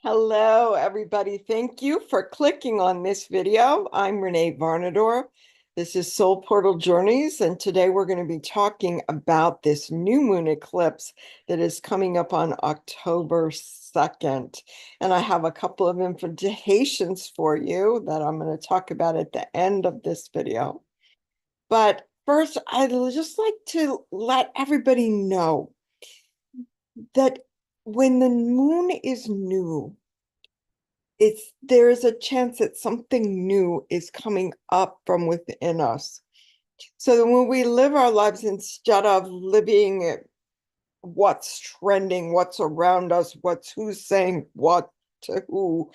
Hello, everybody. Thank you for clicking on this video. I'm Renee Varnadore. This is Soul Portal Journeys, and today we're going to be talking about this new moon eclipse that is coming up on October 2nd. And I have a couple of invitations for you that I'm going to talk about at the end of this video. But first, I'd just like to let everybody know that when the moon is new, there is a chance that something new is coming up from within us. So that when we live our lives, instead of living what's trending, what's around us, who's saying what to who,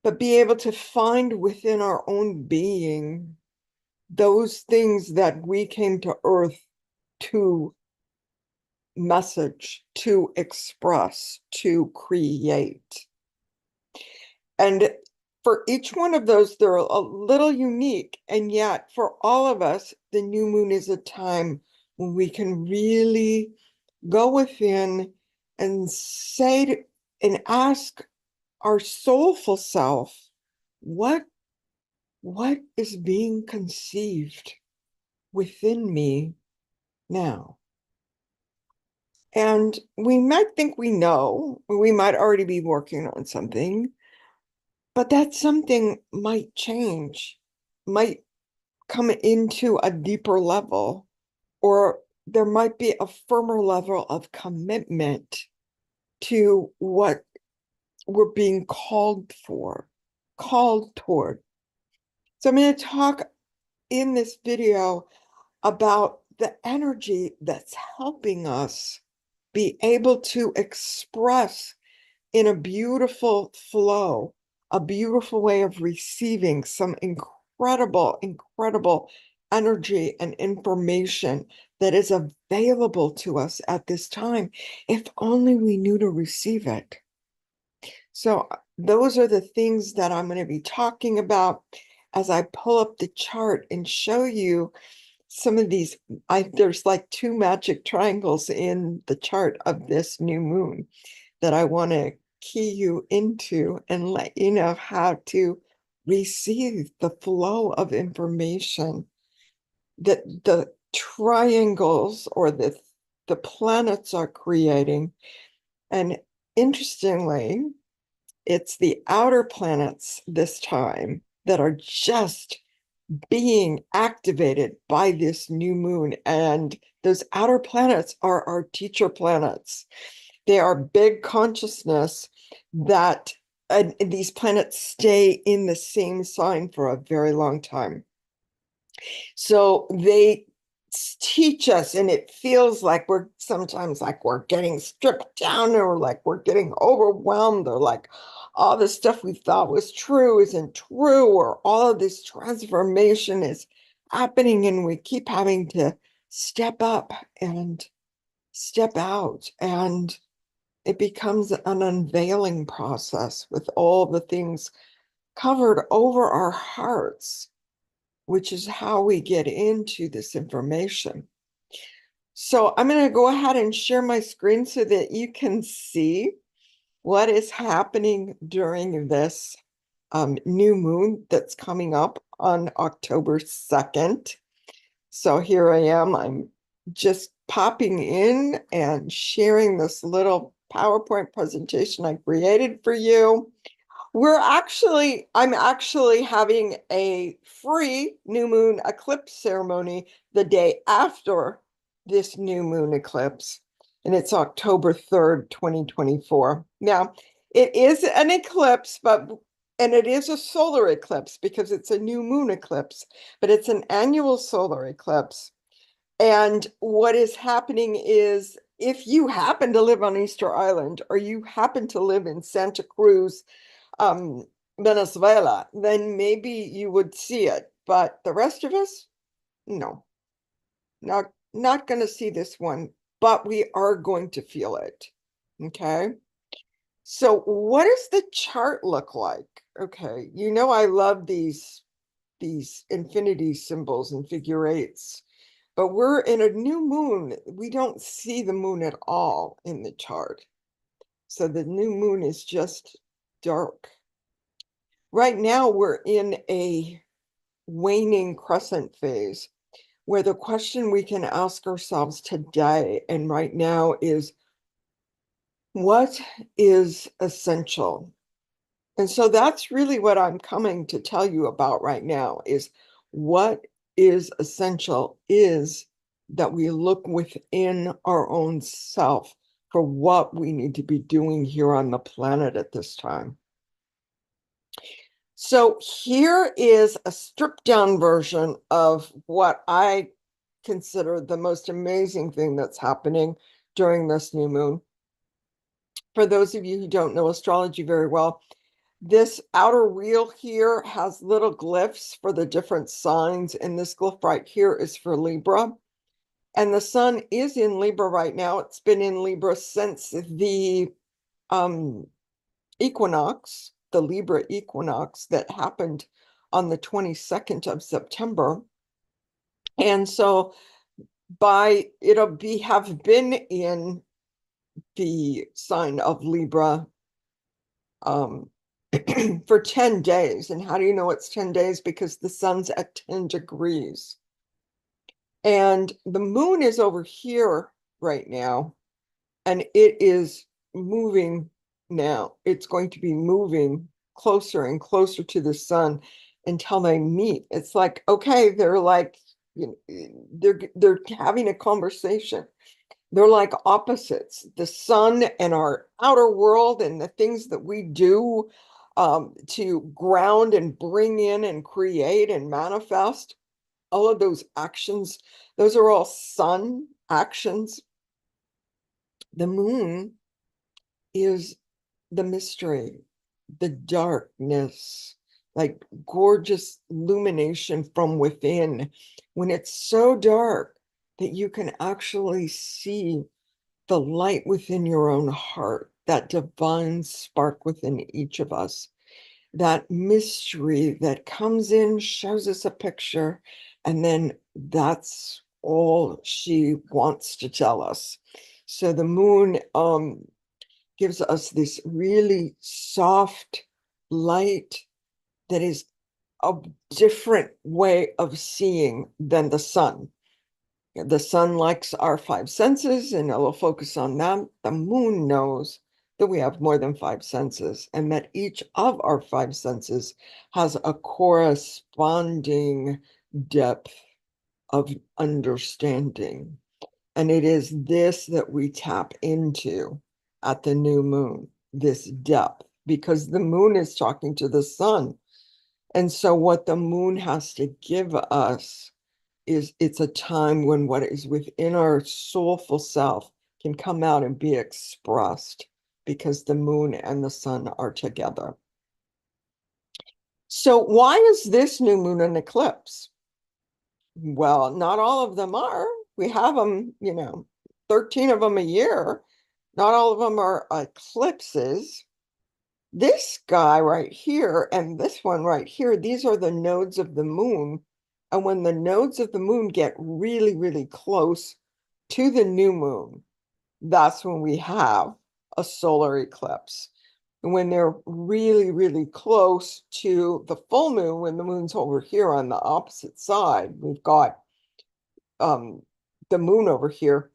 but be able to find within our own being those things that we came to Earth to message, to express, to create. And for each one of those, they're a little unique. And yet, for all of us, the new moon is a time when we can really go within and and ask our soulful self, what is being conceived within me now? And we might think we know, we might already be working on something, but that something might change, might come into a deeper level, or there might be a firmer level of commitment to what we're being called toward. So I'm going to talk in this video about the energy that's helping us be able to express in a beautiful flow, a beautiful way of receiving some incredible energy and information that is available to us at this time, if only we knew to receive it. So those are the things that I'm going to be talking about as I pull up the chart and show you some of these. There's like two magic triangles in the chart of this new moon that I want to key you into and let you know how to receive the flow of information that the triangles or the planets are creating. And interestingly, it's the outer planets this time that are just being activated by this new moon. And those outer planets are our teacher planets. They are big consciousness that these planets stay in the same sign for a very long time. So they teach us, and it feels like we're sometimes like we're getting stripped down, or like we're getting overwhelmed, or like all the stuff we thought was true isn't true, or all of this transformation is happening, and we keep having to step up and step out, and it becomes an unveiling process with all the things covered over our hearts, which is how we get into this information. So I'm going to go ahead and share my screen so that you can see what is happening during this new moon that's coming up on October 2nd. So here I am. I'm just popping in and sharing this little PowerPoint presentation I created for you. I'm actually having a free new moon eclipse ceremony the day after this new moon eclipse, and it's October 3rd, 2024. Now, it is an eclipse, and it is a solar eclipse because it's a new moon eclipse, but it's an annual solar eclipse. And what is happening is, if you happen to live on Easter Island, or you happen to live in Santa Cruz, um, Venezuela, then maybe you would see it. But the rest of us, no, not going to see this one, but we are going to feel it. Okay. So what does the chart look like? Okay, I love these infinity symbols and figure eights, but we're in a new moon. We don't see the moon at all in the chart. So the new moon is just dark. Right now, we're in a waning crescent phase where the question we can ask ourselves today and right now is, what is essential? And so that's really what I'm coming to tell you about right now is what is essential is that we look within our own self for what we need to be doing here on the planet at this time. So here is a stripped down version of what I consider the most amazing thing that's happening during this new moon. For those of you who don't know astrology very well, this outer wheel here has little glyphs for the different signs, and this glyph right here is for Libra. And the sun is in Libra right now. It's been in Libra since the equinox, the Libra equinox that happened on the 22nd of September. And so it'll have been in the sign of Libra for 10 days. And how do you know it's 10 days? Because the sun's at 10 degrees. And the moon is over here right now, and it is moving now. It's going to be moving closer and closer to the sun until they meet. It's like, okay, they're like, you know, they're having a conversation. They're like opposites. The sun and our outer world and the things that we do to ground and bring in and create and manifest, all of those actions, those are all sun actions. The moon is the mystery, the darkness, like gorgeous illumination from within. When it's so dark that you can actually see the light within your own heart, that divine spark within each of us, that mystery that comes in, shows us a picture, and then that's all she wants to tell us. So the moon gives us this really soft light that is a different way of seeing than the sun. The sun likes our five senses and it'll focus on them. The moon knows that we have more than five senses and that each of our five senses has a corresponding depth of understanding. And it is this that we tap into at the new moon, this depth, because the moon is talking to the sun. And so what the moon has to give us is it's a time when what is within our soulful self can come out and be expressed because the moon and the sun are together. So why is this new moon an eclipse? Well, not all of them are. We have them, 13 of them a year. Not all of them are eclipses. This guy right here and this one right here, these are the nodes of the moon. And when the nodes of the moon get really, really close to the new moon, that's when we have a solar eclipse. And when they're really, really close to the full moon, when the moon's over here on the opposite side, we've got the moon over here,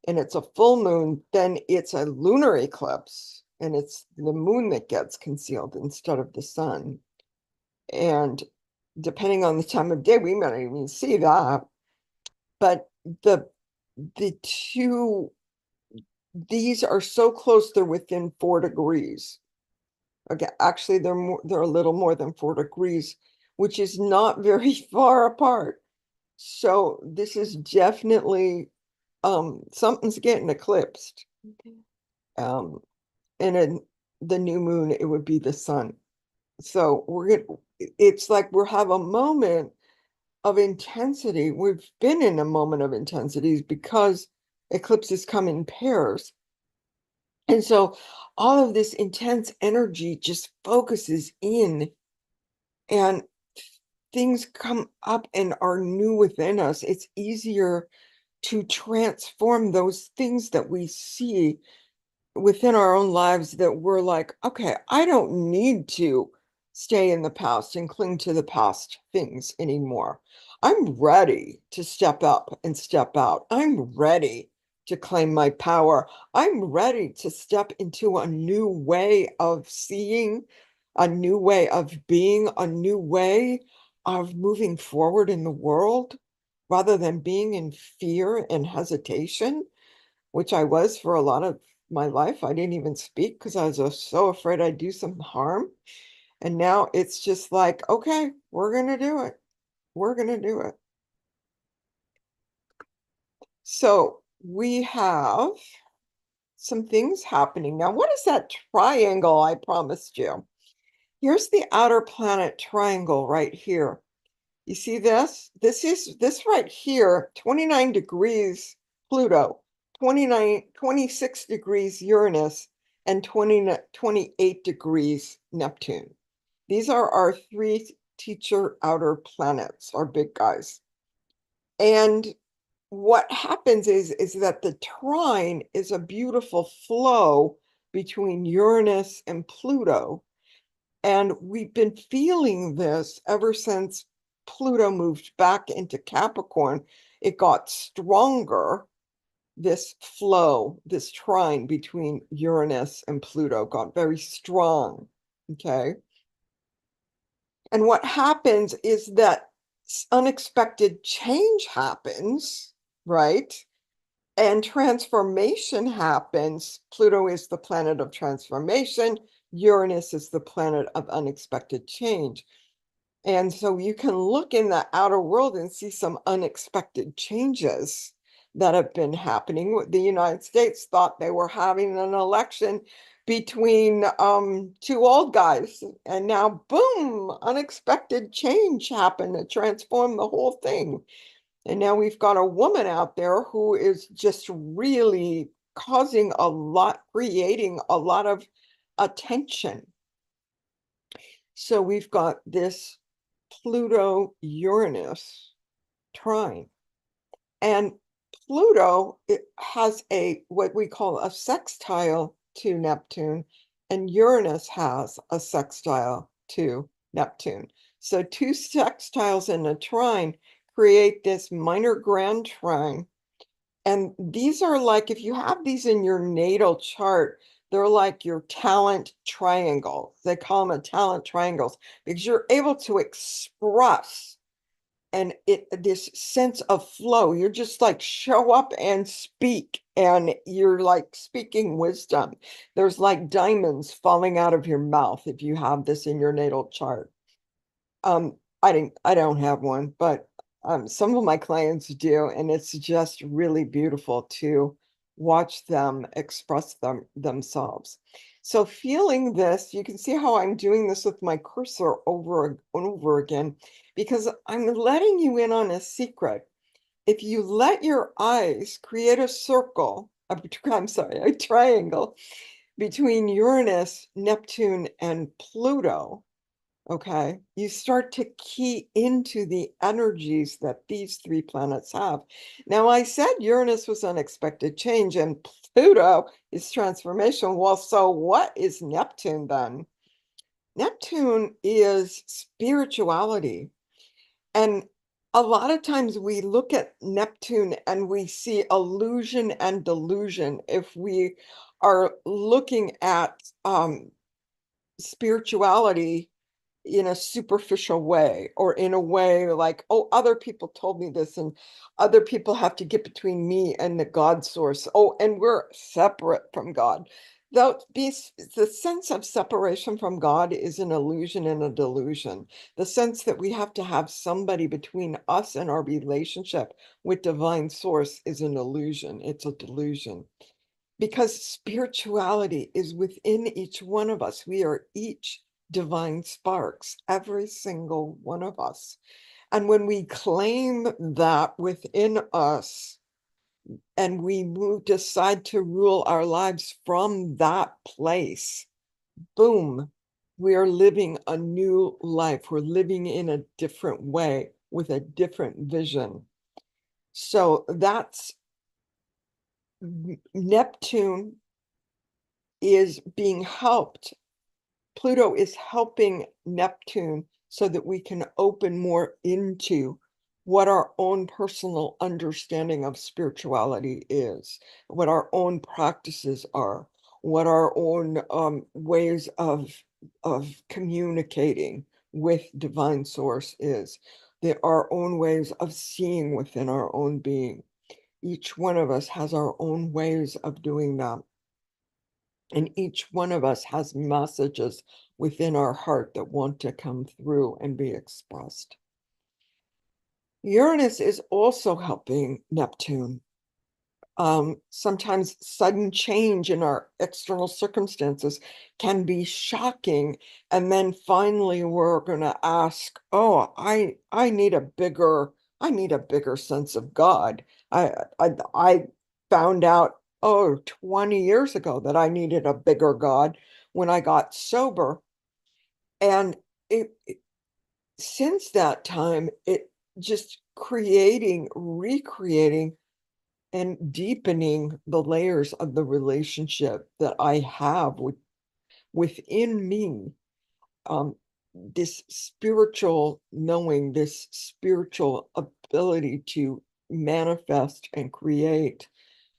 and it's a full moon, then it's a lunar eclipse, and it's the moon that gets concealed instead of the sun. And depending on the time of day, we might even see that. But the two, these are so close, they're within 4 degrees. Okay, actually, they're a little more than 4 degrees, which is not very far apart. So this is definitely something's getting eclipsed. And in the new moon, it would be the sun. So it's like we'll have a moment of intensity. We've been in a moment of intensities because eclipses come in pairs. And so all of this intense energy just focuses in, and things come up and are new within us. It's easier to transform those things that we see within our own lives that we're like, okay, I don't need to stay in the past and cling to the past things anymore. I'm ready to step up and step out. I'm ready to claim my power. I'm ready to step into a new way of seeing, a new way of being, a new way of moving forward in the world rather than being in fear and hesitation, which I was for a lot of my life. I didn't even speak because I was so afraid I'd do some harm. And now it's just like, okay, we're going to do it. We're going to do it. So we have some things happening. Now, what is that triangle I promised you? Here's the outer planet triangle right here. You see this? This right here, 29 degrees Pluto, 26 degrees Uranus, and 28 degrees Neptune. These are our three teacher outer planets, our big guys. And what happens is that the trine is a beautiful flow between Uranus and Pluto. And we've been feeling this ever since Pluto moved back into Capricorn. It got stronger. This flow, this trine between Uranus and Pluto got very strong. Okay. And what happens is that unexpected change happens, right? And transformation happens. Pluto is the planet of transformation. Uranus is the planet of unexpected change. And so you can look in the outer world and see some unexpected changes that have been happening. The United States thought they were having an election between two old guys, and now boom, unexpected change happened to transform the whole thing. And now we've got a woman out there who is just really causing a lot, creating a lot of attention. So we've got this Pluto Uranus trine. And Pluto, it has a what we call a sextile to Neptune, and Uranus has a sextile to Neptune. So two sextiles in a trine create this minor grand trine. And these are like, if you have these in your natal chart, they're like your talent triangle. They call them a talent triangles because you're able to express and this sense of flow. You're just like show up and speak, and you're like speaking wisdom. There's like diamonds falling out of your mouth if you have this in your natal chart. I don't have one, but some of my clients do, and it's just really beautiful to watch them express themselves. So feeling this, you can see how I'm doing this with my cursor over and over again, because I'm letting you in on a secret. If you let your eyes create a circle, I'm sorry, a triangle between Uranus, Neptune, and Pluto, okay, you start to key into the energies that these three planets have. Now, I said Uranus was unexpected change and Pluto is transformation. Well, so what is Neptune then? Neptune is spirituality. And a lot of times we look at Neptune and we see illusion and delusion if we are looking at spirituality in a superficial way, or in a way like, oh, other people told me this and other people have to get between me and the God source. Oh, and we're separate from God. Though the sense of separation from God is an illusion and a delusion. The sense that we have to have somebody between us and our relationship with divine source is an illusion. It's a delusion. Because spirituality is within each one of us. We are each divine sparks, every single one of us. And when we claim that within us and we decide to rule our lives from that place, boom, we are living a new life. We're living in a different way with a different vision. So that's Neptune is being helped. Pluto is helping Neptune so that we can open more into what our own personal understanding of spirituality is, what our own practices are, what our own ways of communicating with divine source is, our own ways of seeing within our own being. Each one of us has our own ways of doing that. And each one of us has messages within our heart that want to come through and be expressed. Uranus is also helping Neptune. Sometimes sudden change in our external circumstances can be shocking. And then finally we're going to ask, oh, I need a bigger sense of God. I found out, 20 years ago that I needed a bigger God when I got sober. And since that time, it just recreating and deepening the layers of the relationship that I have within me. This spiritual knowing, this spiritual ability to manifest and create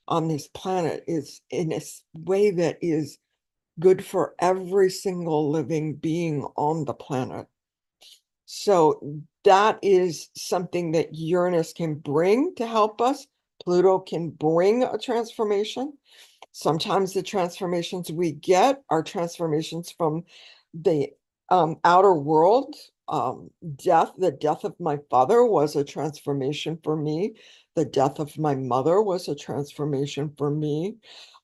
on this planet is in a way that is good for every single living being on the planet. So that is something that Uranus can bring to help us. Pluto can bring a transformation. Sometimes the transformations we get are transformations from the outer world. The death of my father was a transformation for me. The death of my mother was a transformation for me.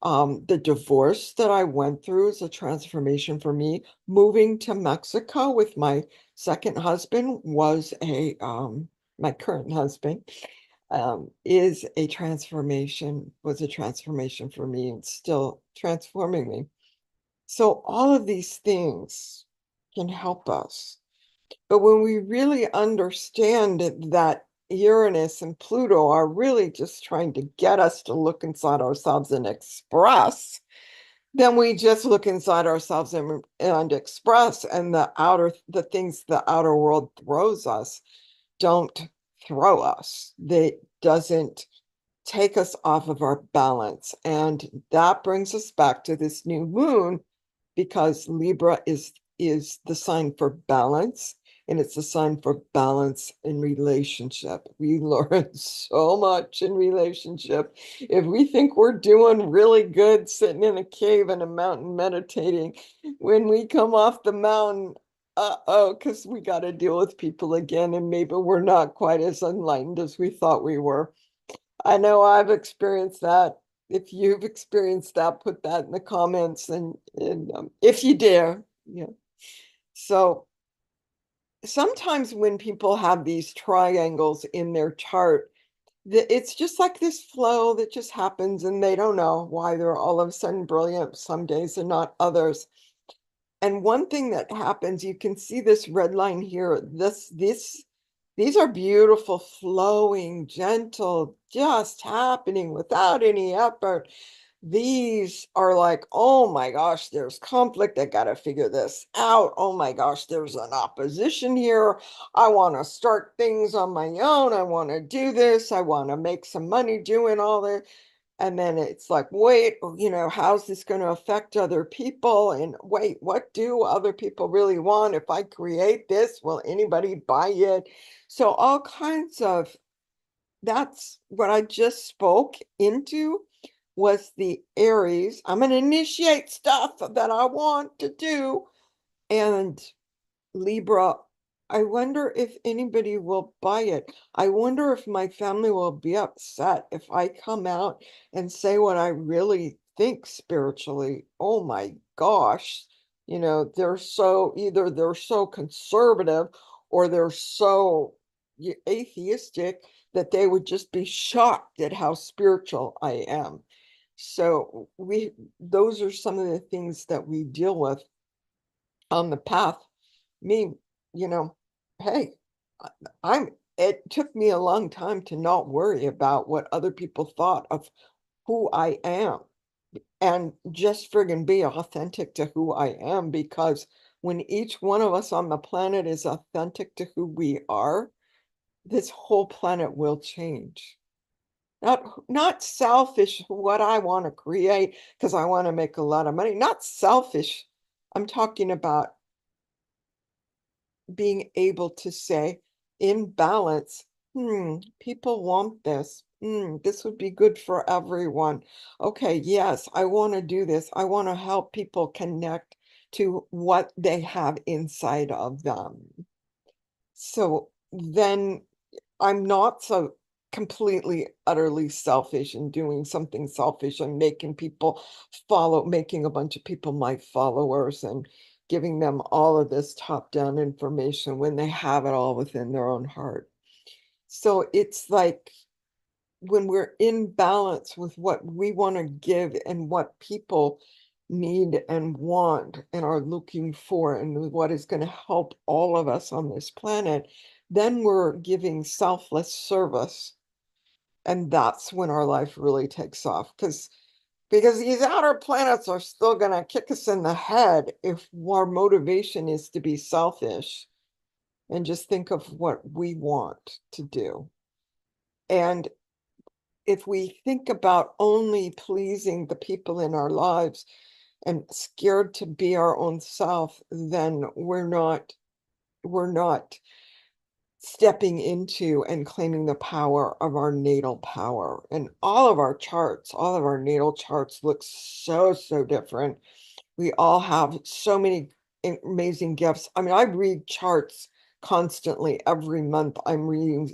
The divorce that I went through is a transformation for me. Moving to Mexico with my second husband was my current husband was a transformation for me and still transforming me. So all of these things can help us. But when we really understand that Uranus and Pluto are really just trying to get us to look inside ourselves and express, then we just look inside ourselves and express, and the things the outer world throws us don't throw us. They doesn't take us off of our balance. And that brings us back to this new moon, because Libra is the sign for balance, and it's a sign for balance in relationship. We learn so much in relationship. If we think we're doing really good sitting in a cave in a mountain meditating, when we come off the mountain, because we got to deal with people again, and maybe we're not quite as enlightened as we thought we were. I know I've experienced that. If you've experienced that, put that in the comments, and if you dare. Yeah. So sometimes when people have these triangles in their chart, it's just like this flow that just happens, and they don't know why they're all of a sudden brilliant some days and not others. And one thing that happens, you can see this red line here, these are beautiful, flowing, gentle, just happening without any effort. These are like, oh my gosh, there's conflict. I got to figure this out. Oh my gosh, there's an opposition here. I want to start things on my own. I want to do this. I want to make some money doing all this. And then it's like, wait, how's this going to affect other people? And wait, what do other people really want? If I create this, will anybody buy it? So all kinds of, that's what I just spoke into, was the Aries. I'm going to initiate stuff that I want to do. And Libra, I wonder if anybody will buy it. I wonder if my family will be upset if I come out and say what I really think spiritually. Oh my gosh. Either they're so conservative, or they're so atheistic that they would just be shocked at how spiritual I am. So those are some of the things that we deal with on the path. Me, you know, hey, it took me a long time to not worry about what other people thought of who I am. and just friggin' be authentic to who I am, because when each one of us on the planet is authentic to who we are, this whole planet will change. Not selfish, what I want to create because I want to make a lot of money. Not selfish. I'm talking about being able to say in balance, people want this. This would be good for everyone. Okay, yes, I want to do this. I want to help people connect to what they have inside of them. So then I'm not so completely, utterly selfish and doing something selfish and making people follow, making a bunch of people my followers and giving them all of this top-down information when they have it all within their own heart. So it's like when we're in balance with what we want to give and what people need and want and are looking for and what is going to help all of us on this planet, then we're giving selfless service. And that's when our life really takes off, because these outer planets are still going to kick us in the head if our motivation is to be selfish and just think of what we want to do. And if we think about only pleasing the people in our lives and scared to be our own self, then we're not stepping into and claiming the power of our natal power. And all of our charts, all of our natal charts look so different. We all have so many amazing gifts. I mean, I read charts constantly. Every month I'm reading,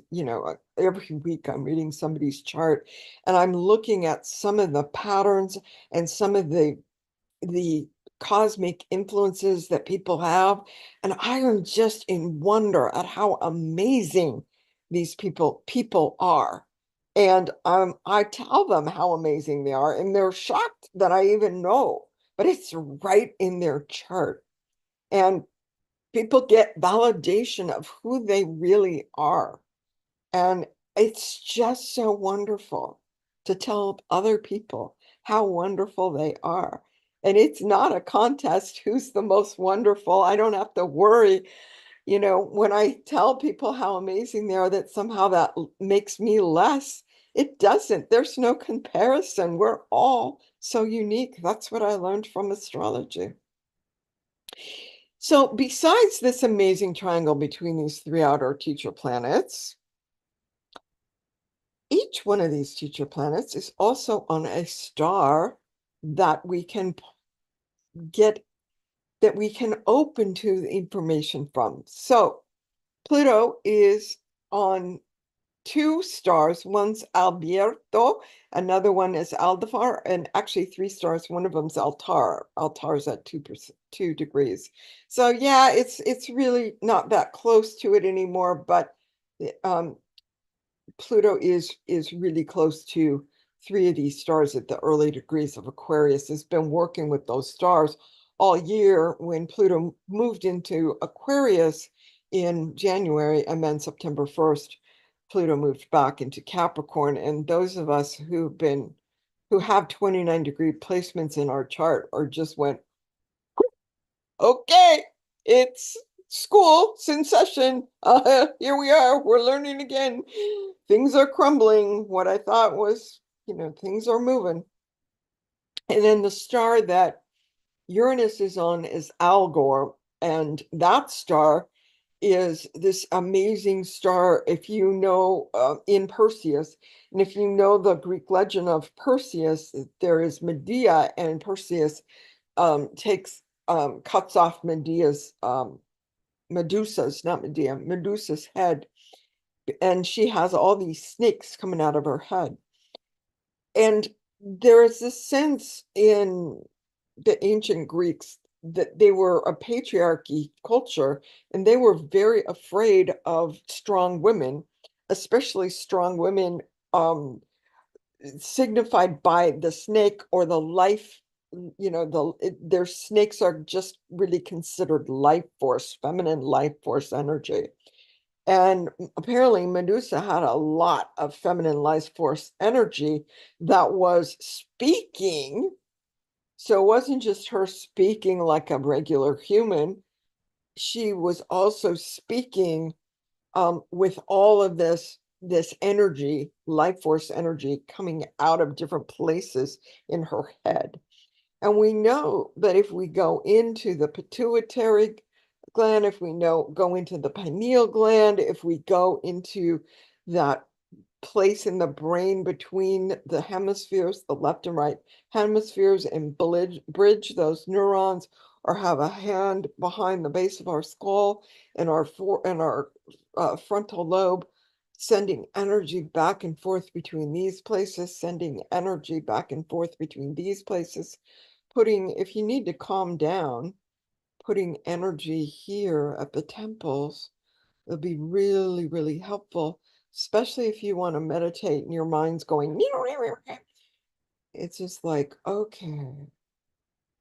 every week I'm reading somebody's chart, and I'm looking at some of the patterns and some of the cosmic influences that people have, and I am just in wonder at how amazing these people are. And I tell them how amazing they are, and they're shocked that I even know, but it's right in their chart. And people get validation of who they really are. And it's just so wonderful to tell other people how wonderful they are. And it's not a contest who's the most wonderful. I don't have to worry, when I tell people how amazing they are, that somehow that makes me less. It doesn't. There's no comparison. We're all so unique. That's what I learned from astrology. So besides this amazing triangle between these three outer teacher planets, each one of these teacher planets is also on a star that we can get, that we can open to the information from. So Pluto is on two stars. One's Alberto, another one is Aldebar, and actually three stars. One of them's Altar. Altar's at 2 degrees. So yeah, it's really not that close to it anymore, but um, Pluto is really close to three of these stars at the early degrees of Aquarius. Has been working with those stars all year. When Pluto moved into Aquarius in January, and then September 1st, Pluto moved back into Capricorn. And those of us who have 29-degree placements in our chart or just went, okay, it's school's in session. Here we are. We're learning again. Things are crumbling. What I thought was, things are moving. And then the star that Uranus is on is Algol, and that star is this amazing star. If you know in Perseus, and if you know the Greek legend of Perseus, there is Medea, and Perseus cuts off Medusa's head, and she has all these snakes coming out of her head. And there is this sense in the ancient Greeks that they were a patriarchy culture, and they were very afraid of strong women, especially strong women signified by the snake or the life. Their snakes are just really considered life force, feminine life force energy. And apparently Medusa had a lot of feminine life force energy that was speaking So it wasn't just her speaking like a regular human. She was also speaking with all of this energy, life force energy coming out of different places in her head. And we know that if we go into the pituitary gland, if we go into the pineal gland, if we go into that place in the brain between the hemispheres, the left and right hemispheres, and bridge those neurons, or have a hand behind the base of our skull and our frontal lobe, sending energy back and forth between these places, sending energy back and forth between these places, putting, if you need to calm down, putting energy here at the temples. It'll be really, really helpful, especially if you want to meditate and your mind's going, it's just like, okay.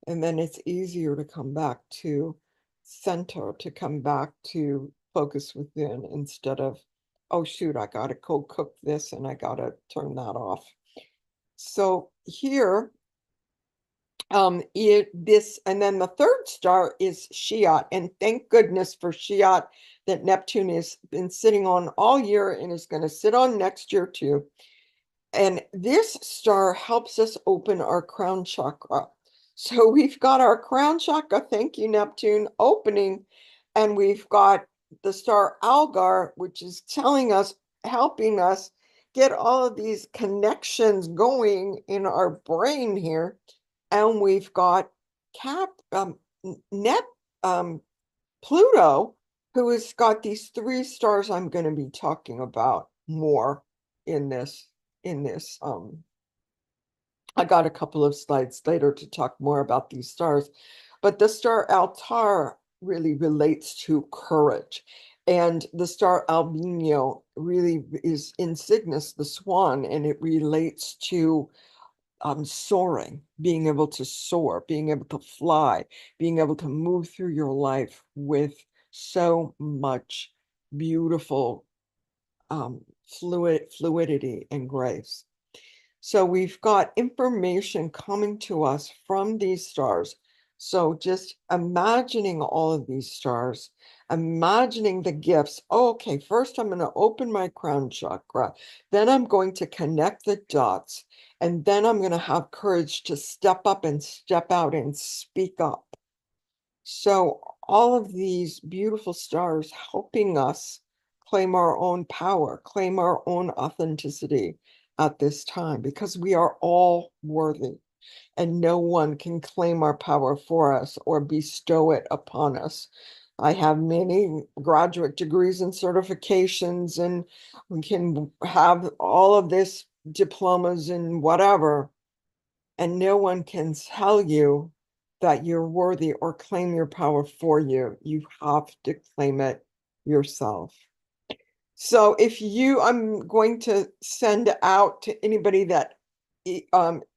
And then it's easier to come back to center, to come back to focus within instead of, oh, shoot, I got to go cook this and I got to turn that off. So here, and then the third star is Shiat, and thank goodness for Shiat that Neptune has been sitting on all year and is going to sit on next year too. And this star helps us open our crown chakra. So we've got our crown chakra, thank you, Neptune, opening, and we've got the star Algar, which is telling us, helping us get all of these connections going in our brain here. And we've got Cap Net Pluto, who has got these three stars I'm going to be talking about more in this. I got a couple of slides later to talk more about these stars, but the star Altar really relates to courage. And the star Albino really is in Cygnus, the swan, and it relates to soaring, being able to soar, being able to fly, being able to move through your life with so much beautiful fluidity and grace. So we've got information coming to us from these stars. So just imagining all of these stars, imagining the gifts. Oh, okay, first I'm going to open my crown chakra. Then I'm going to connect the dots. And then I'm going to have courage to step up and step out and speak up. So all of these beautiful stars helping us claim our own power, claim our own authenticity at this time, because we are all worthy and no one can claim our power for us or bestow it upon us. I have many graduate degrees and certifications, and we can have all of this diplomas and whatever, and no one can tell you that you're worthy or claim your power for you. You have to claim it yourself. So I'm going to send out to anybody that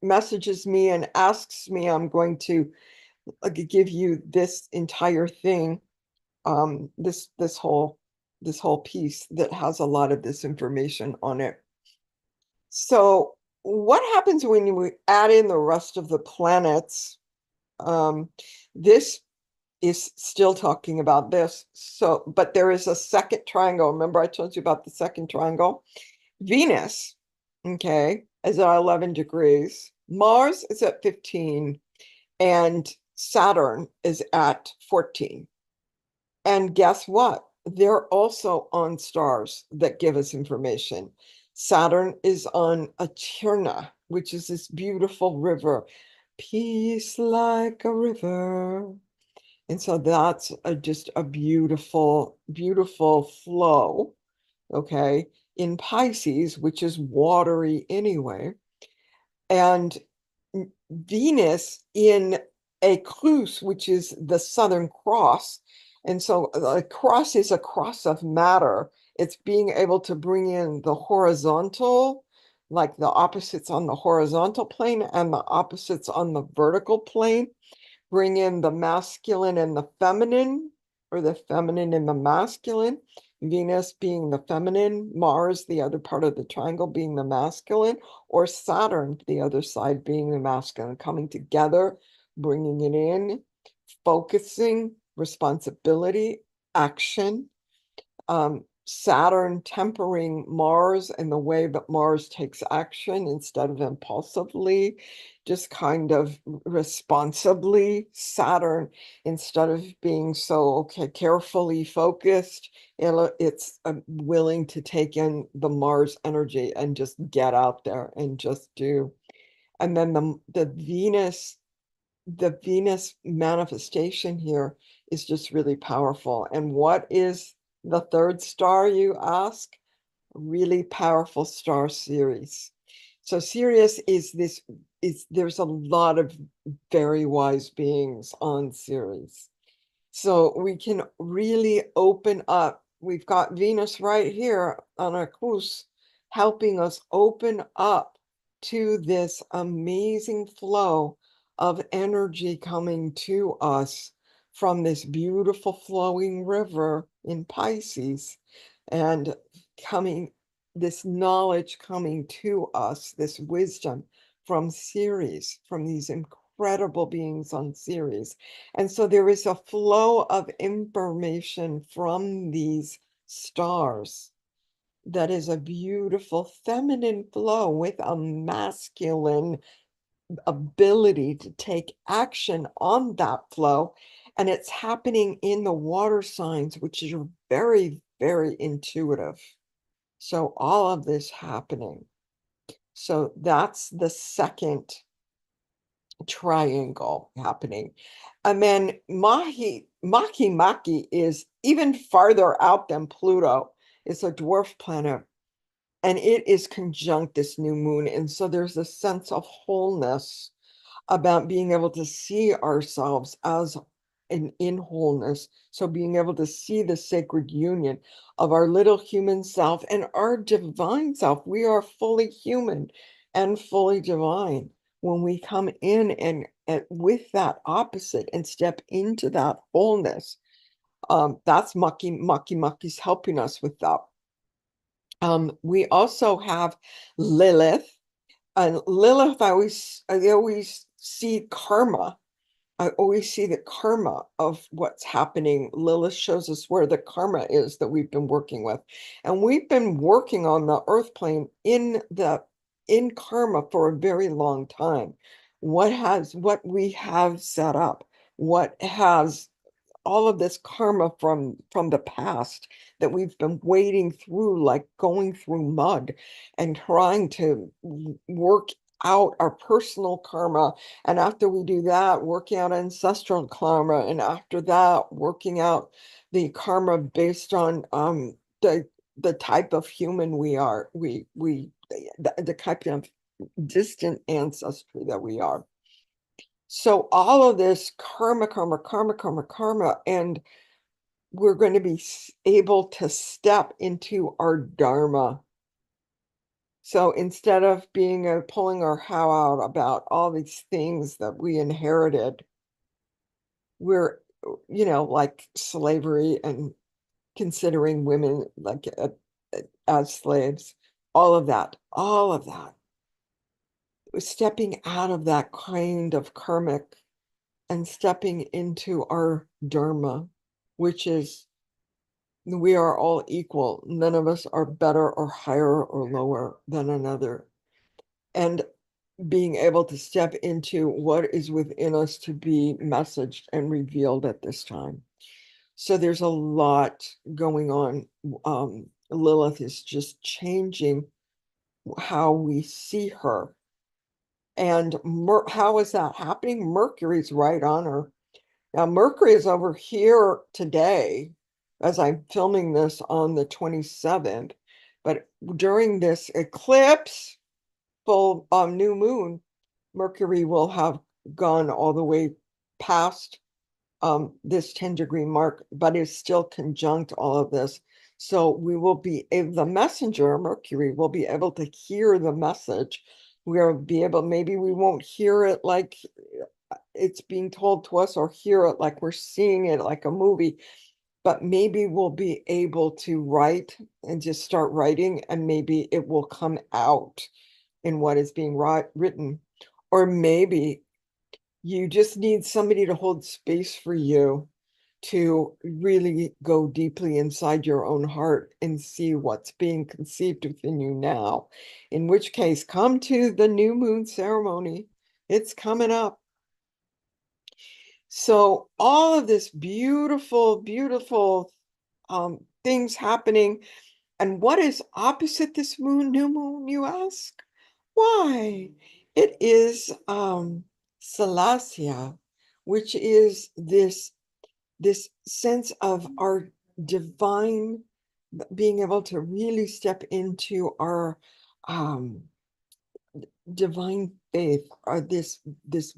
messages me and asks me, I'm going to give you this entire thing, this whole piece that has a lot of this information on it. So what happens when you add in the rest of the planets? This is still talking about this. So, but there is a second triangle. Remember, I told you about the second triangle. Venus, okay, is at 11 degrees. Mars is at 15, and Saturn is at 14. And guess what? They're also on stars that give us information. Saturn is on Acherna, which is this beautiful river, peace like a river. And so that's just a beautiful, beautiful flow, okay, in Pisces, which is watery anyway. And Venus in Eclipse, which is the Southern Cross. And so a cross is a cross of matter. It's being able to bring in the horizontal, like the opposites on the horizontal plane and the opposites on the vertical plane, bring in the masculine and the feminine, or the feminine and the masculine, Venus being the feminine, Mars, the other part of the triangle, being the masculine, or Saturn, the other side, being the masculine, coming together, bringing it in, focusing, responsibility, action. Saturn tempering Mars in the way that Mars takes action instead of impulsively, just kind of responsibly. Saturn, instead of being so, okay, carefully focused, it's willing to take in the Mars energy and just get out there and just do. And then the Venus manifestation here is just really powerful. And what is the third star, you ask? Really powerful star Ceres. So Sirius there's a lot of very wise beings on Ceres. So we can really open up. We've got Venus right here on our course, helping us open up to this amazing flow of energy coming to us from this beautiful flowing river in Pisces, and coming, this knowledge coming to us, this wisdom from Ceres, from these incredible beings on Ceres. And so there is a flow of information from these stars that is a beautiful feminine flow with a masculine ability to take action on that flow. And it's happening in the water signs, which is very, very intuitive. So all of this happening. So that's the second triangle happening. And then Maki is even farther out than Pluto. It's a dwarf planet, and it is conjunct this new moon. And so there's a sense of wholeness about being able to see ourselves as in wholeness. So being able to see the sacred union of our little human self and our divine self. We are fully human and fully divine when we come in and with that opposite and step into that wholeness. That's Maki's helping us with that. We also have Lilith. And Lilith, I always see karma. I always see the karma of what's happening. Lilith shows us where the karma is that we've been working with. And we've been working on the earth plane in karma for a very long time. What we have set up, what has all of this karma from the past that we've been wading through, like going through mud and trying to work out our personal karma. And after we do that, working out ancestral karma, and after that, working out the karma based on the type of human we are, the type of distant ancestry that we are. So all of this karma, and we're going to be able to step into our dharma. So instead of being pulling our hair out about all these things that we inherited, we're, like slavery and considering women like as slaves, all of that. Stepping out of that kind of karmic and stepping into our dharma, which is we are all equal. None of us are better or higher or lower than another. And being able to step into what is within us to be messaged and revealed at this time. So there's a lot going on. Lilith is just changing how we see her. And how is that happening? Mercury's right on her. Now, Mercury is over here today as I'm filming this on the 27th. But during this eclipse, full new moon, Mercury will have gone all the way past this 10-degree mark, but is still conjunct all of this. So we will be, the messenger, Mercury, will be able to hear the message. We'll be able, maybe we won't hear it like it's being told to us or hear it like we're seeing it like a movie, but maybe we'll be able to write and just start writing, and maybe it will come out in what is being written. Or maybe you just need somebody to hold space for you to really go deeply inside your own heart and see what's being conceived within you now. In which case, come to the new moon ceremony. It's coming up. So all of this beautiful, beautiful things happening. And what is opposite this new moon, you ask? Why? It is Salacia, which is this sense of our divine, being able to really step into our divine faith, or this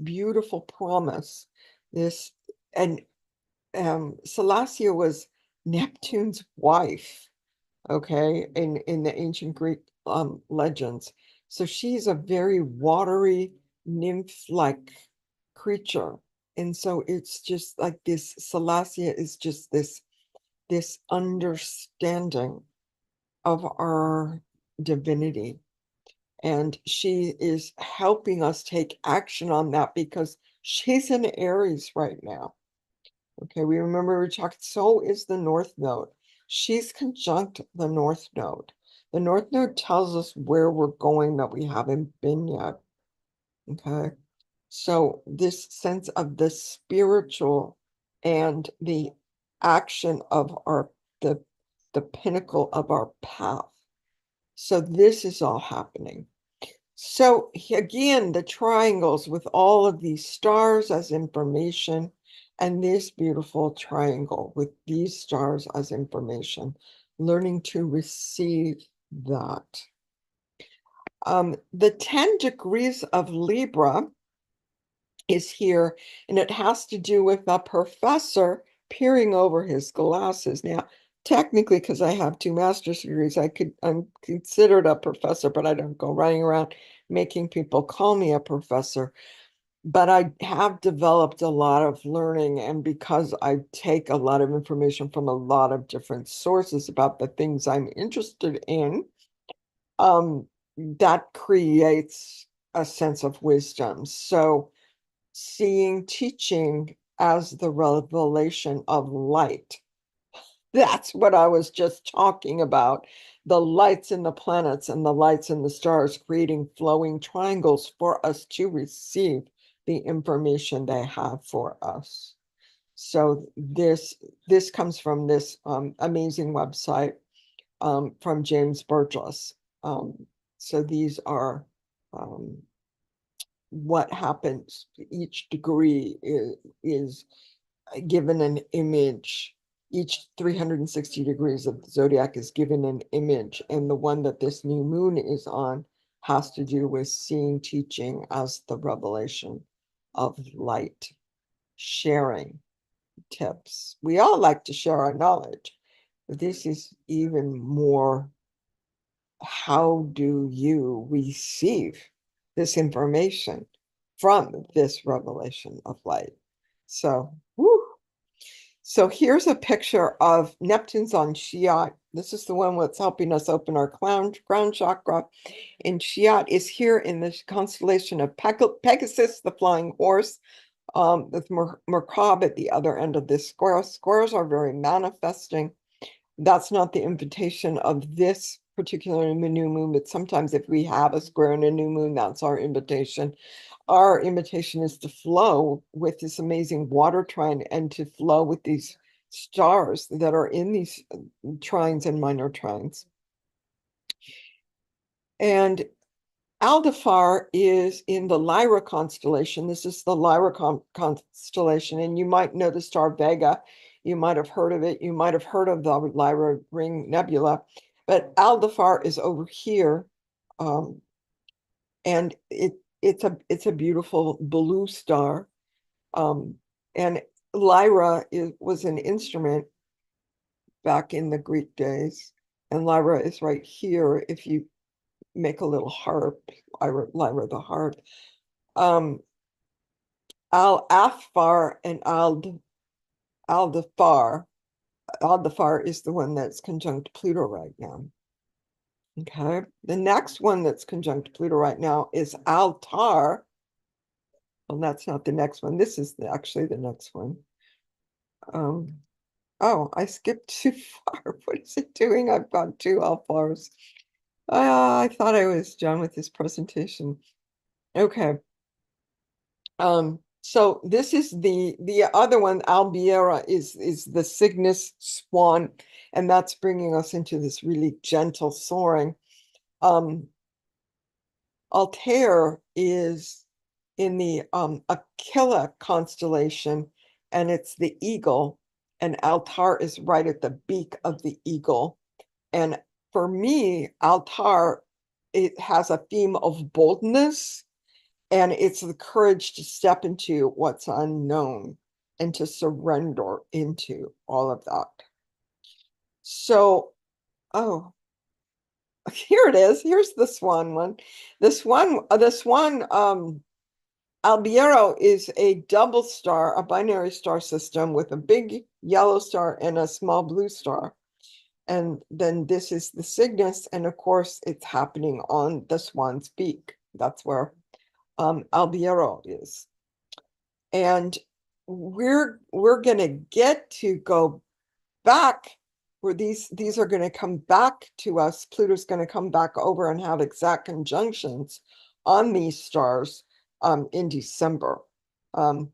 beautiful promise. This and Salacia was Neptune's wife, okay, in the ancient Greek legends. So she's a very watery, nymph-like creature. And so it's just like this, Salacia is just this understanding of our divinity. And she is helping us take action on that because she's in Aries right now. Okay, we remember we talked, so is the North Node. She's conjunct the North Node. The North Node tells us where we're going that we haven't been yet. Okay, so this sense of the spiritual and the action of the pinnacle of our path. So this is all happening. So again, the triangles with all of these stars as information, and this beautiful triangle with these stars as information, learning to receive that. The 10 degrees of Libra is here, and it has to do with a professor peering over his glasses. Now, technically, because I have 2 master's degrees, I'm considered a professor, but I don't go running around making people call me a professor. But I have developed a lot of learning, and because I take a lot of information from a lot of different sources about the things I'm interested in, that creates a sense of wisdom. So seeing teaching as the revelation of light. That's what I was just talking about. The lights in the planets and the lights in the stars creating flowing triangles for us to receive the information they have for us. So this comes from this amazing website from James Burgess. So these are what happens. Each degree is given an image. Each 360 degrees of the zodiac is given an image, and the one that this new moon is on has to do with seeing teaching as the revelation of light, sharing tips. We all like to share our knowledge, but this is even more, how do you receive this information from this revelation of light? So, whoo. So here's a picture of Neptune's on Shiat. This is the one that's helping us open our crown chakra. And Shiat is here in the constellation of Pegasus, the flying horse, with Merkab at the other end of this square. Squares are very manifesting. That's not the invitation of this particular new moon, but sometimes if we have a square and a new moon, that's our invitation. Our invitation is to flow with this amazing water trine and to flow with these stars that are in these trines and minor trines. And Aldebar is in the Lyra constellation. This is the Lyra constellation, and you might know the star Vega. You might have heard of it. You might have heard of the Lyra Ring Nebula, but Aldebar is over here, and it's a beautiful blue star. And Lyra was an instrument back in the Greek days, and Lyra is right here. If you make a little harp, Lyra the harp. Al Athfar and Aldefar Aldebar is the one that's conjunct Pluto right now. Okay, the next one that's conjunct Pluto right now is Altar. Well, that's not the next one. This is actually the next one. Oh, I skipped too far. What is it doing? I've got two Altars. I thought I was done with this presentation. Okay. So this is the other one, Albiera, is the Cygnus Swan, and that's bringing us into this really gentle soaring. Altair is in the Aquila constellation, and it's the eagle, and Altar is right at the beak of the eagle. And for me, Altar, it has a theme of boldness, and it's the courage to step into what's unknown and to surrender into all of that. So, oh, here it is. Here's the swan one. The swan Albiero is a double star, a binary star system with a big yellow star and a small blue star. And then this is the Cygnus, and of course it's happening on the swan's beak. That's where Albiero is. And we're gonna get to go back where these are going to come back to us. Pluto's going to come back over and have exact conjunctions on these stars in December.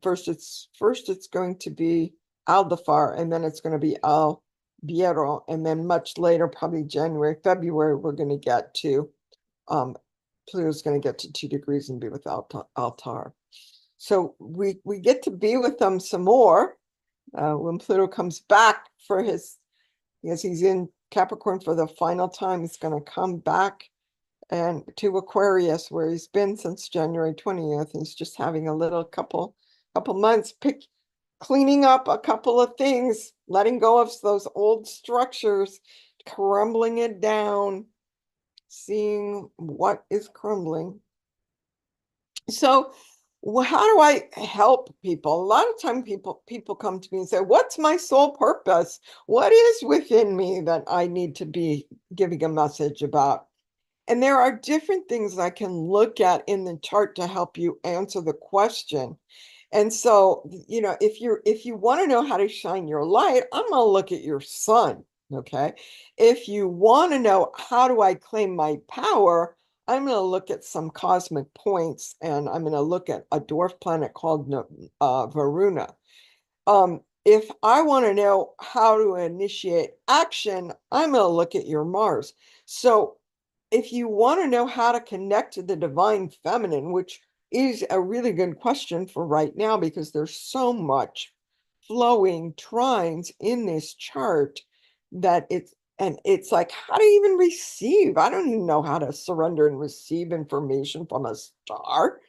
First it's going to be Aldebar, and then it's going to be Albiero, and then much later, probably January, February, we're going to get to Pluto's going to get to 2 degrees and be with Altar. So we get to be with them some more when Pluto comes back for his, because he's in Capricorn for the final time. He's going to come back and to Aquarius, where he's been since January 20th. He's just having a little couple months, cleaning up a couple of things, letting go of those old structures, crumbling it down, seeing what is crumbling. So how do I help people? A lot of time people come to me and say, what's my soul purpose? What is within me that I need to be giving a message about? And there are different things I can look at in the chart to help you answer the question. And so, if you want to know how to shine your light, I'm going to look at your sun. Okay. If you want to know how do I claim my power, I'm going to look at some cosmic points, and I'm going to look at a dwarf planet called Varuna. If I want to know how to initiate action, I'm going to look at your Mars. So if you want to know how to connect to the divine feminine, which is a really good question for right now, because there's so much flowing trines in this chart that it's like, how do you even receive? I don't even know how to surrender and receive information from a star.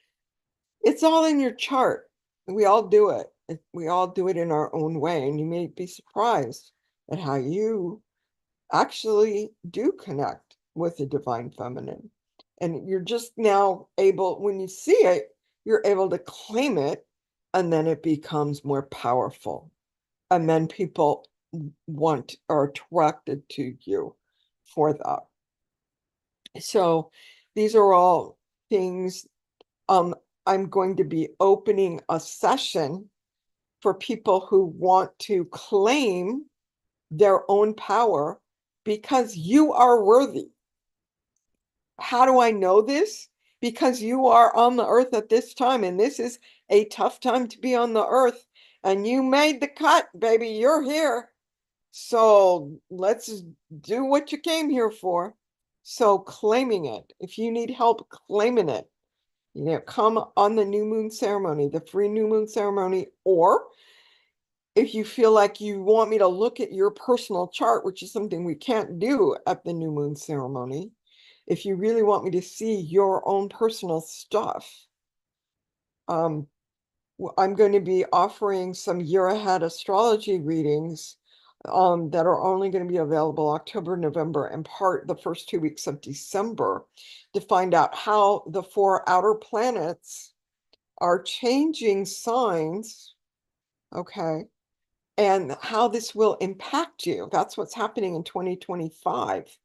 It's all in your chart. We all do it. We all do it in our own way, and you may be surprised at how you actually do connect with the divine feminine. And you're just now able, when you see it, you're able to claim it, and then it becomes more powerful. And then people are attracted to you for that. So these are all things. I'm going to be opening a session for people who want to claim their own power, because you are worthy. How do I know this? Because you are on the earth at this time, and this is a tough time to be on the earth, and you made the cut, baby. You're here. So let's do what you came here for. So claiming it. If you need help claiming it, come on the new moon ceremony, the free new moon ceremony, or if you feel like you want me to look at your personal chart, which is something we can't do at the new moon ceremony, if you really want me to see your own personal stuff, I'm going to be offering some year ahead astrology readings that are only going to be available October, November, and the first 2 weeks of December, to find out how the 4 outer planets are changing signs. Okay. and how this will impact you. That's what's happening in 2025.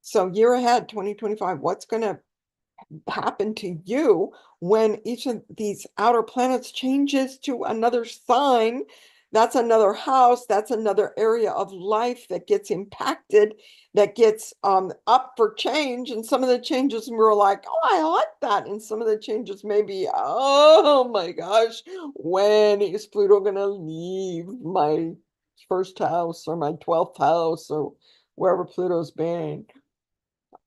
So year ahead, 2025, what's going to happen to you when each of these outer planets changes to another sign? That's another house, that's another area of life that gets impacted, that gets up for change. And some of the changes we're like, oh, I like that. And some of the changes maybe, oh my gosh, when is Pluto gonna leave my first house or my 12th house or wherever Pluto's been?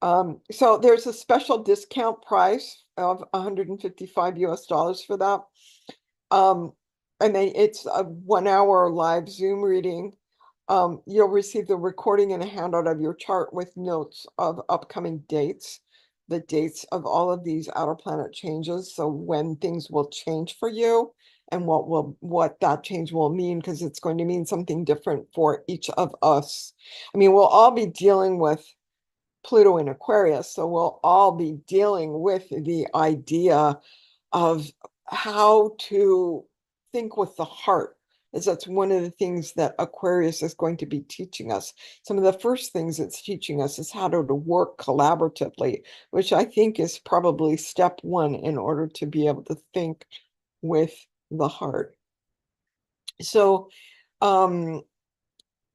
So there's a special discount price of 155 US dollars for that. Um, and then it's a 1 hour live Zoom reading. You'll receive the recording and a handout of your chart with notes of upcoming dates, the dates of all of these outer planet changes. So when things will change for you and what that change will mean, because it's going to mean something different for each of us. I mean, we'll all be dealing with Pluto in Aquarius, so we'll all be dealing with the idea of how to think with the heart, as that's one of the things that Aquarius is going to be teaching us. Some of the first things it's teaching us is how to work collaboratively, which I think is probably step one in order to be able to think with the heart. So,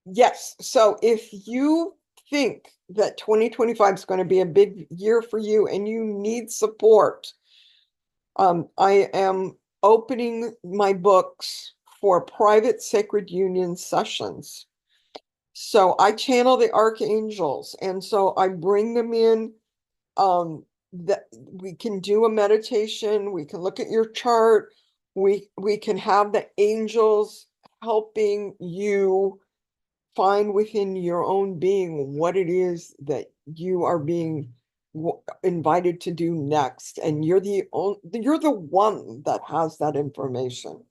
yes, so if you think that 2025 is going to be a big year for you and you need support, I am opening my books for private sacred union sessions. So I channel the archangels, and so I bring them in. That we can do a meditation, we can look at your chart, we can have the angels helping you find within your own being what it is that you are being invited to do next, and you're the one that has that information.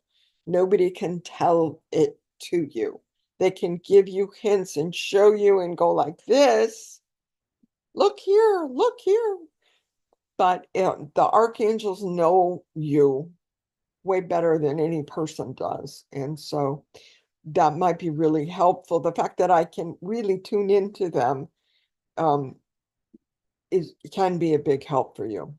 Nobody can tell it to you. They can give you hints and show you and go like this, look here. But the archangels know you way better than any person does, and so that might be really helpful. The fact that I can really tune into them um, can be a big help for you.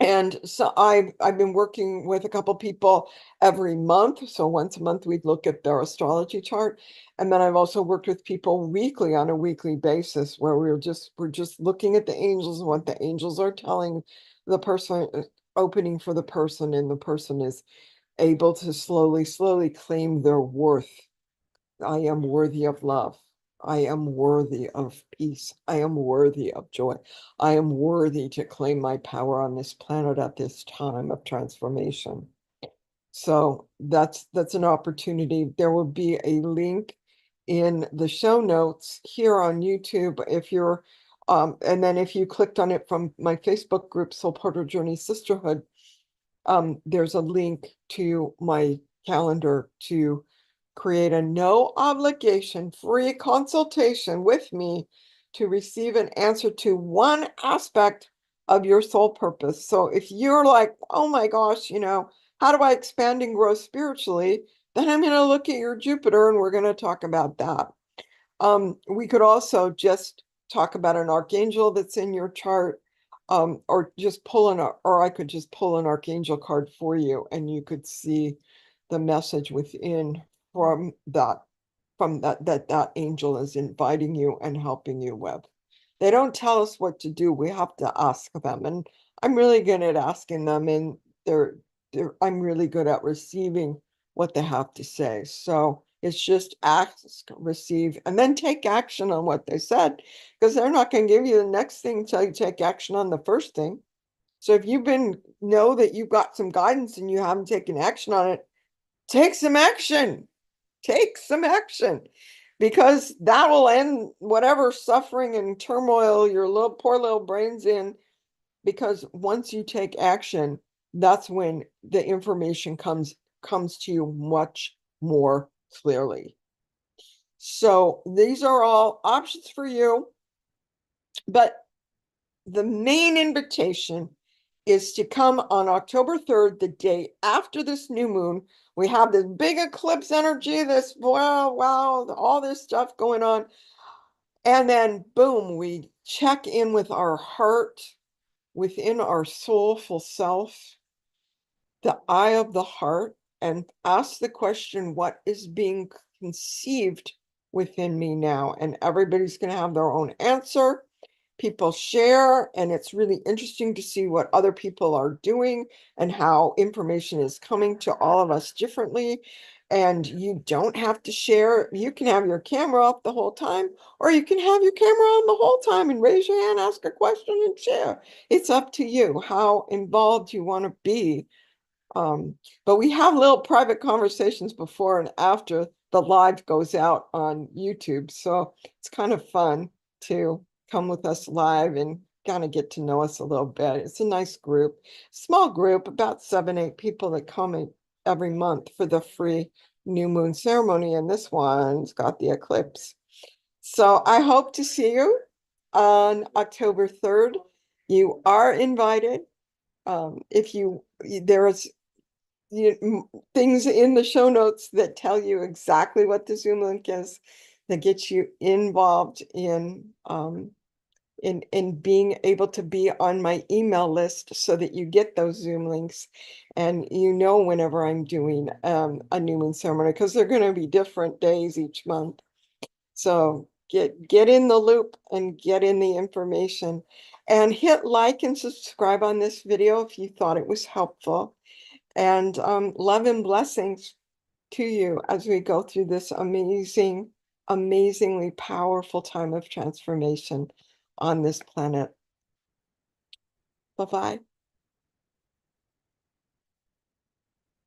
And so I've been working with a couple people every month. So once a month we'd look at their astrology chart. And then I've also worked with people weekly on a weekly basis where we're just looking at the angels and what the angels are telling the person, opening for the person, and the person is able to slowly claim their worth. I am worthy of love. I am worthy of peace. I am worthy of joy. I am worthy to claim my power on this planet at this time of transformation. So that's an opportunity. There will be a link in the show notes here on YouTube if you're and then if you clicked on it from my Facebook group, Soul Portal Journey Sisterhood, there's a link to my calendar to create a no obligation free consultation with me to receive an answer to one aspect of your soul purpose. So if you're like, oh my gosh, how do I expand and grow spiritually? Then I'm going to look at your Jupiter and we're going to talk about that. We could also just talk about an archangel that's in your chart, or I could just pull an archangel card for you, and you could see the message within from that angel is inviting you and helping you with. They don't tell us what to do. We have to ask them, and I'm really good at asking them, and I'm really good at receiving what they have to say. So it's just ask, receive, and then take action on what they said, because they're not going to give you the next thing until you take action on the first thing. So if know that you've got some guidance and you haven't taken action on it, take some action. Take some action, because that will end whatever suffering and turmoil your poor little brain's in. Because once you take action, that's when the information comes to you much more clearly. So these are all options for you, but the main invitation is to come on October 3rd, the day after this new moon. We have this big eclipse energy, this wow, all this stuff going on. And then boom, we check in with our heart within our soulful self, the eye of the heart, and ask the question, what is being conceived within me now? And everybody's going to have their own answer. People share, and it's really interesting to see what other people are doing and how information is coming to all of us differently. And you don't have to share. You can have your camera off the whole time, or you can have your camera on the whole time and raise your hand, ask a question, and share. It's up to you how involved you want to be. But we have little private conversations before and after the live goes out on YouTube. So it's kind of fun to come with us live and kind of get to know us a little bit. It's a nice group, small group, about 7, 8 people that come every month for the free new moon ceremony. And this one's got the eclipse. So I hope to see you on October 3rd. You are invited. If you, there is things in the show notes that tell you exactly what the Zoom link is, that gets you involved in being able to be on my email list so that you get those Zoom links and you know whenever I'm doing a new moon ceremony, because they're going to be different days each month. So get in the loop and get in the information, and hit like and subscribe on this video if you thought it was helpful. And love and blessings to you as we go through this amazingly powerful time of transformation on this planet. Bye-bye.